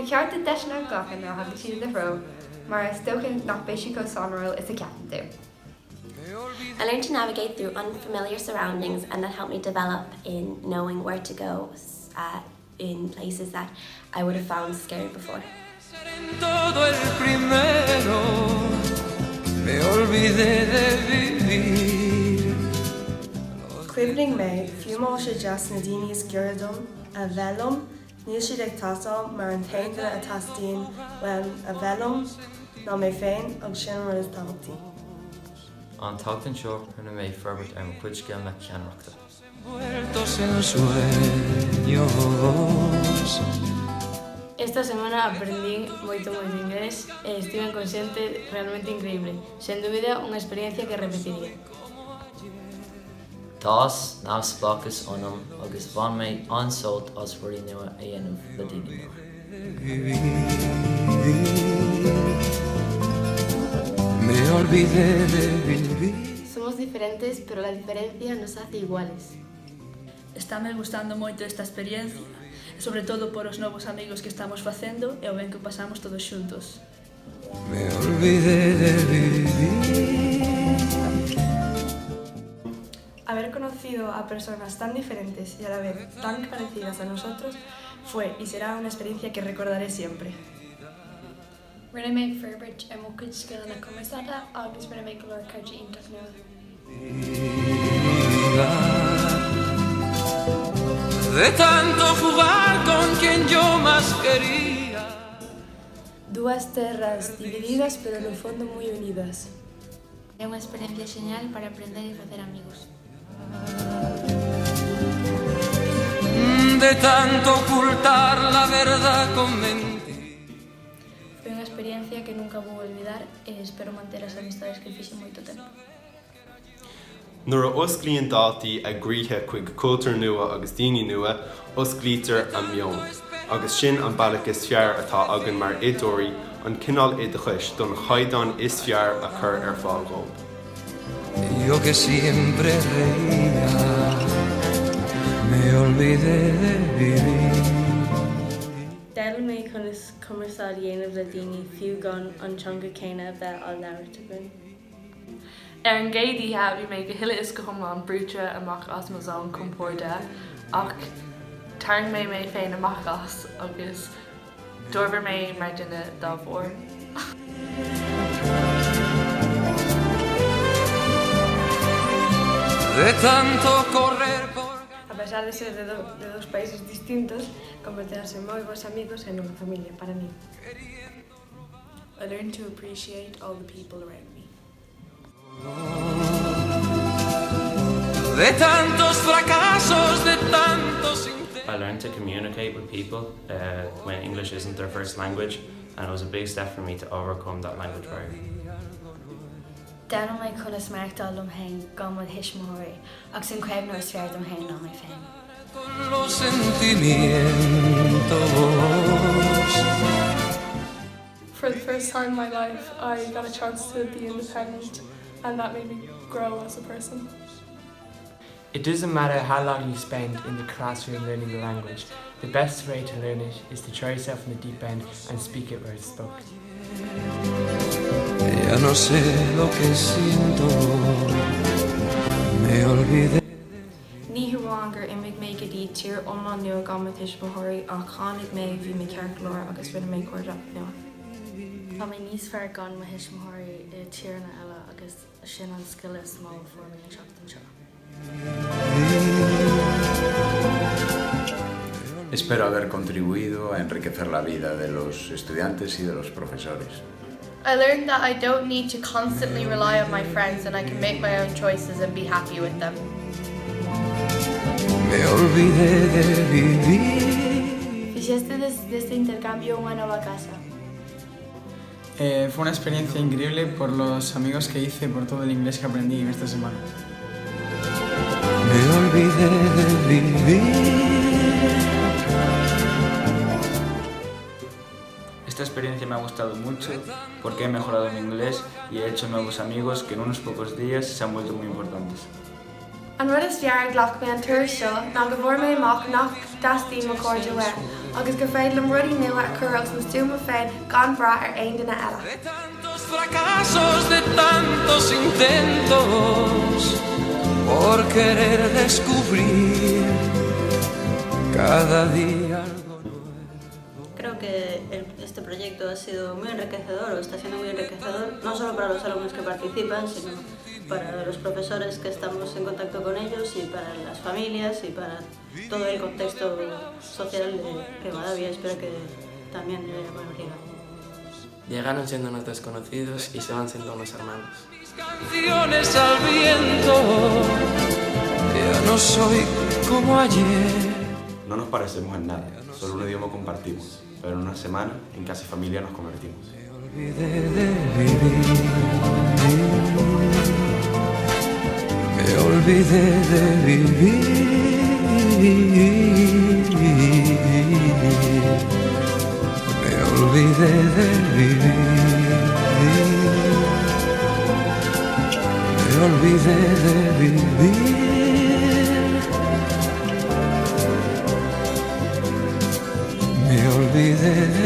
ceart a deisna gachan a hagadh siad le bhró, mar stochen nach béisi go sonrail is a ceapan tú. I learned to navigate through unfamiliar surroundings, and that helped me develop in knowing where to go in places that I would have found scary before. Cuimhning mé fiúmáil sé deas na daoine is gcuireadm a bhealum, níl siad ag tasáil mar an taobhna a tastíonn when a bhealum ná mé féin agus sin mar is dátaí. An tátain seo chuna mé forbairt ar an cuid sciil na ceannachta. Esta semana aprendí moito inglés e estive en consciente realmente increíble. Sen dúbida, unha experiencia que repetiría. Tás ná spáchas anam agus bhain mé ansólt as ruí nua a dhéanamh le daoine nua. Me olvidé de vivir. Somos diferentes, pero la diferencia nos hace iguales. Estáme gustando moito esta experiencia, sobre todo por os novos amigos que estamos facendo e o ben que pasamos todos xuntos. Me olvidé de vivir. Haber conocido a personas tan diferentes y a la vez tan parecidas a nosotros fue y será una experiencia que recordaré siempre. Rinne méid forbairt ar mo cuid sciil na cumarsáide agus rinne méid go leor cairde iontach nua. De tanto jugar con quien yo más quería. Dúas terras divididas pero no fondo muy unidas. É unha experiencia xeñal para aprender e facer amigos. De tanto ocultar la verdad con mentiras. Foi unha experiencia que nunca vou olvidar e espero manter as amistades que fixen moito tempo. Nuair a osclaíonn dátaí ag gríthe chuig cultúr nua agus daoine nua, osclaítear a mbeonn. Agus sin an bailachas fear atá agan mar éadúirí an cinál é de chuis don chaidán is fear a chur ar fáil romp. Yo que siempre reía, me olvidé de vivir. Deil mé chun is cumarsáil dhéanamh le daoine fiú gan an teanga céine bheith á leabhartagan. Ar an gcéadaithe bhí mé go hiile is go thomláin brúte amach as mo zón compórda, ach tarn mé féin amach as agus d'orbair mé mar duine dá bhór. De tanto correr por... A pesar de ser de dos países distintos, convertirse en moi bons amigos en unha familia para mí. I learned to appreciate all the people around me. De tantos fracasos, de tantos I learned to communicate with people when English isn't their first language, and it was a big step for me to overcome that language barrier. Deil mé chun is smachtál dom hain gan mod hisismóirí, agus an creibh nó is fear dom hain ná mé féin. con los sentimientos. For the first time in my life, I got a chance to be independent, and that made me grow as a person. It doesn't matter how long you spend in the classroom learning the language. The best way to learn it is to try yourself in the deep end and speak it where it's spoke. Ya no sé lo que siento, me olvidé. Ní huánger imig mé go dtí tír omlan nua gan hisismóirí ach chánig mé bhí mé ceart leir agus rinne mé cuairdeach nua. Tá mé níos fearr gan mo hisismóirí i tíorna eile agus sin an sciile smó formí an seachtain seo. Espero haber contribuido a enriquecer la vida de los estudiantes y de los profesores. I learned that I don't need to constantly rely on my friends and I can make my own choices and be happy with them. Me olvidé de vivir. Fixeste desde intercambio unha nova casa. Fue una experiencia increíble por los amigos que hice, por todo el inglés que aprendí esta semana. Me olvidé de vivir. Esta experiencia me ha gustado mucho porque he mejorado mi inglés y he hecho nuevos amigos que en unos pocos días se han vuelto muy importantes. An rud is fear glach mé an tuair seo ná go bhfuair mé amach nach dastíí mo cóide le agus gur féad am rudí nua a churas na stúma féin gan bra aon duine eile. Fracasos de tantos intentos por querer descubrir cada día. Creo que este proyecto ha sido muy enriquecedor, o está siendo muy enriquecedor, no solo para los alumnos que participan, sino para los profesores que estamos en contacto con ellos y para las familias y para todo el contexto social de Rivadavia. Espero que también de Riga. Llegaron siendo unos desconocidos y se van siendo unos hermanos. Canciones al viento, ya no soy como ayer. No nos parecemos en nada, solo un idioma compartimos, pero en una semana en casi familia nos convertimos. Me olvidé de vivir, me olvidé de vivir, me olvidé de vivir, me olvidé de vivir, me olvidé de